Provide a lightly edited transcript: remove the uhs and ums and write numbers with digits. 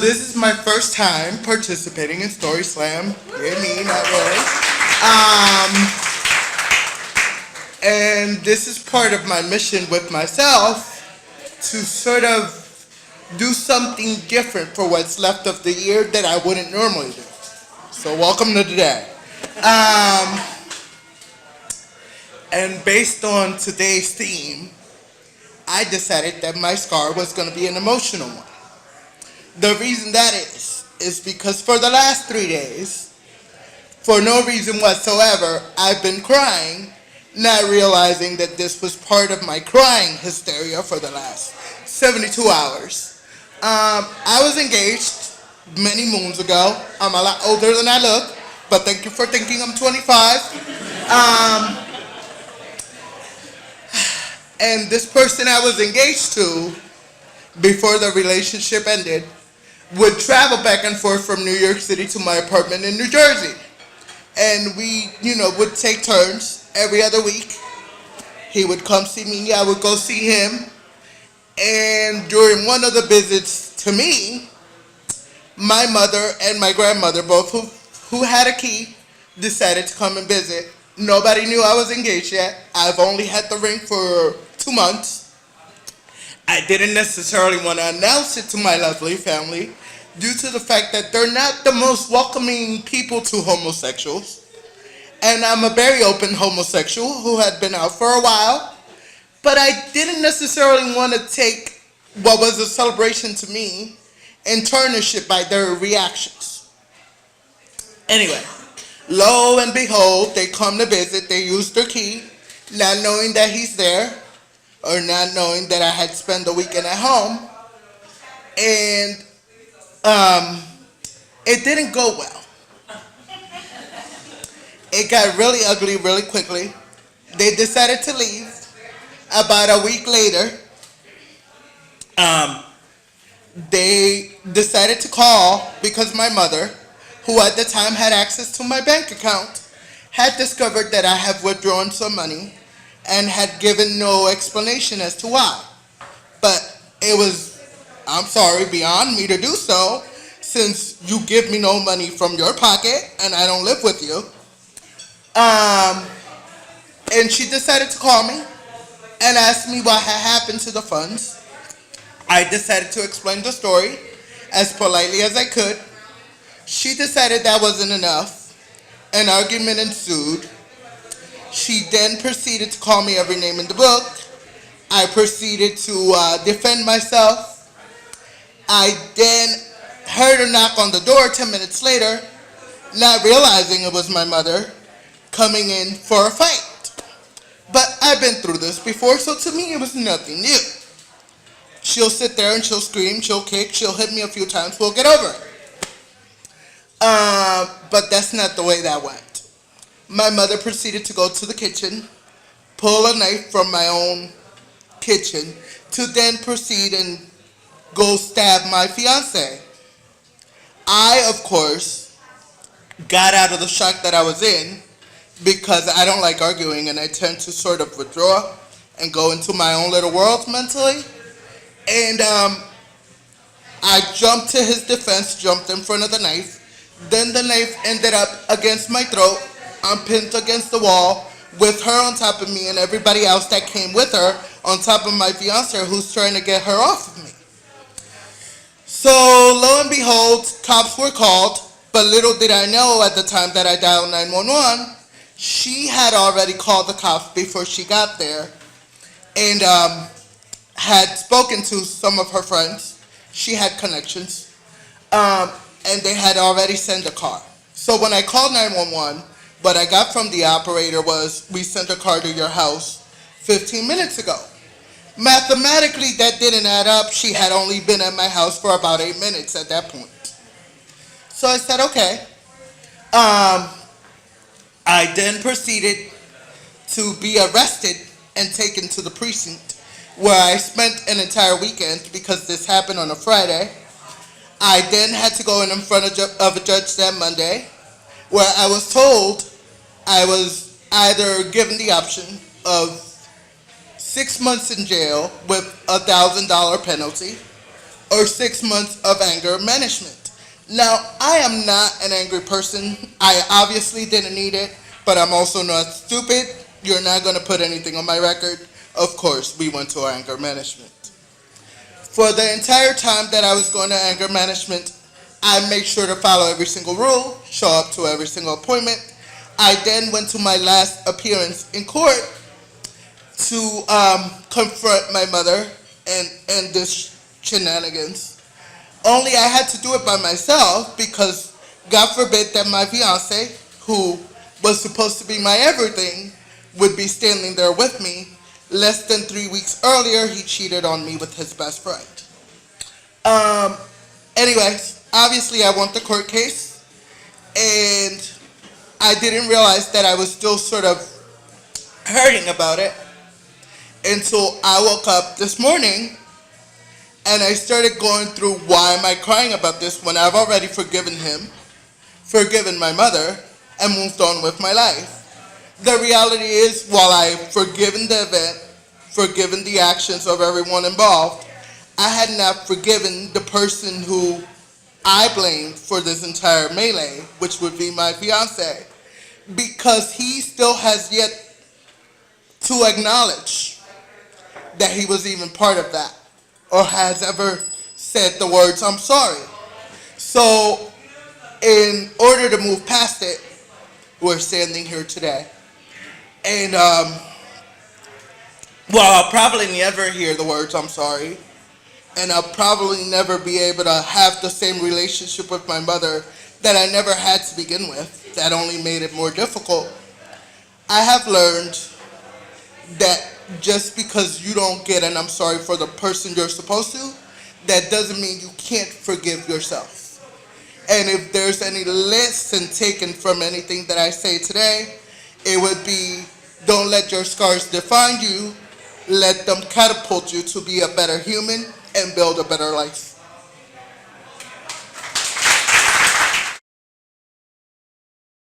This is my first time participating in Story Slam. Yeah, me, not really. Um, and this is part of my mission with myself to sort of do something different for what's left of the year that I wouldn't normally do. So welcome to today. Um, and based on today's theme, I decided that my scar was going to be an emotional one. The reason that is because for the last 3 days, for no reason whatsoever, I've been crying, not realizing that this was part of my crying hysteria for the last 72 hours. I was engaged many moons ago. I'm a lot older than I look, but thank you for thinking I'm 25. Um, and this person I was engaged to before the relationship ended would travel back and forth from New York City to my apartment in New Jersey. And we, would take turns every other week. He would come see me, I would go see him. And during one of the visits to me, my mother and my grandmother, both who had a key, decided to come and visit. Nobody knew I was engaged yet. I've only had the ring for 2 months. I didn't necessarily want to announce it to my lovely family due to the fact that they're not the most welcoming people to homosexuals. And I'm a very open homosexual who had been out for a while. But I didn't necessarily want to take what was a celebration to me and tarnish it by their reactions. Anyway, lo and behold, they come to visit, they use their key, not knowing that he's there, or not knowing that I had spent the weekend at home. And it didn't go well. It got really ugly really quickly. They decided to leave. About a week later, they decided to call because my mother, who at the time had access to my bank account, had discovered that I have withdrawn some money and had given no explanation as to why. But it was, I'm sorry, beyond me to do so, since you give me no money from your pocket and I don't live with you. And she decided to call me and asked me what had happened to the funds. I decided to explain the story as politely as I could. She decided that wasn't enough. An argument ensued. She then proceeded to call me every name in the book. I proceeded to defend myself. I then heard a knock on the door 10 minutes later, not realizing it was my mother coming in for a fight. But I've been through this before, so to me it was nothing new. She'll sit there and she'll scream, she'll kick, she'll hit me a few times, we'll get over it. But that's not the way that went. My mother proceeded to go to the kitchen, pull a knife from my own kitchen, to then proceed and go stab my fiance. I, of course, got out of the shock that I was in because I don't like arguing and I tend to sort of withdraw and go into my own little world mentally. And I jumped to his defense, jumped in front of the knife. Then the knife ended up against my throat. I'm pinned against the wall with her on top of me and everybody else that came with her on top of my fiance who's trying to get her off of me. So lo and behold, cops were called, but little did I know at the time that I dialed 911, she had already called the cops before she got there and had spoken to some of her friends. She had connections, and they had already sent a car. So when I called 911, what I got from the operator was, we sent a car to your house 15 minutes ago. Mathematically, that didn't add up. She had only been at my house for about 8 minutes at that point. So I said, okay. I then proceeded to be arrested and taken to the precinct where I spent an entire weekend because this happened on a Friday. I then had to go in front of a judge that Monday where I was told I was either given the option of 6 months in jail with $1,000 penalty, or 6 months of anger management. Now, I am not an angry person. I obviously didn't need it, but I'm also not stupid. You're not going to put anything on my record. Of course, we went to anger management. For the entire time that I was going to anger management, I made sure to follow every single rule, show up to every single appointment. I then went to my last appearance in court to confront my mother and this shenanigans. Only I had to do it by myself because God forbid that my fiance, who was supposed to be my everything, would be standing there with me. Less than 3 weeks earlier, he cheated on me with his best friend. Um, Anyways, obviously I won the court case, and I didn't realize that I was still sort of hurting about it until I woke up this morning and I started going through why am I crying about this when I've already forgiven him, forgiven my mother, and moved on with my life. The reality is, while I've forgiven the event, forgiven the actions of everyone involved, I had not forgiven the person who I blamed for this entire melee, which would be my fiance, because he still has yet to acknowledge that he was even part of that or has ever said the words, I'm sorry. So, in order to move past it, we're standing here today. And, well, I'll probably never hear the words, I'm sorry. And I'll probably never be able to have the same relationship with my mother that I never had to begin with. That only made it more difficult. I have learned that just because you don't get an I'm sorry for the person you're supposed to, that doesn't mean you can't forgive yourself. And if there's any lesson taken from anything that I say today, it would be don't let your scars define you, let them catapult you to be a better human and build a better life.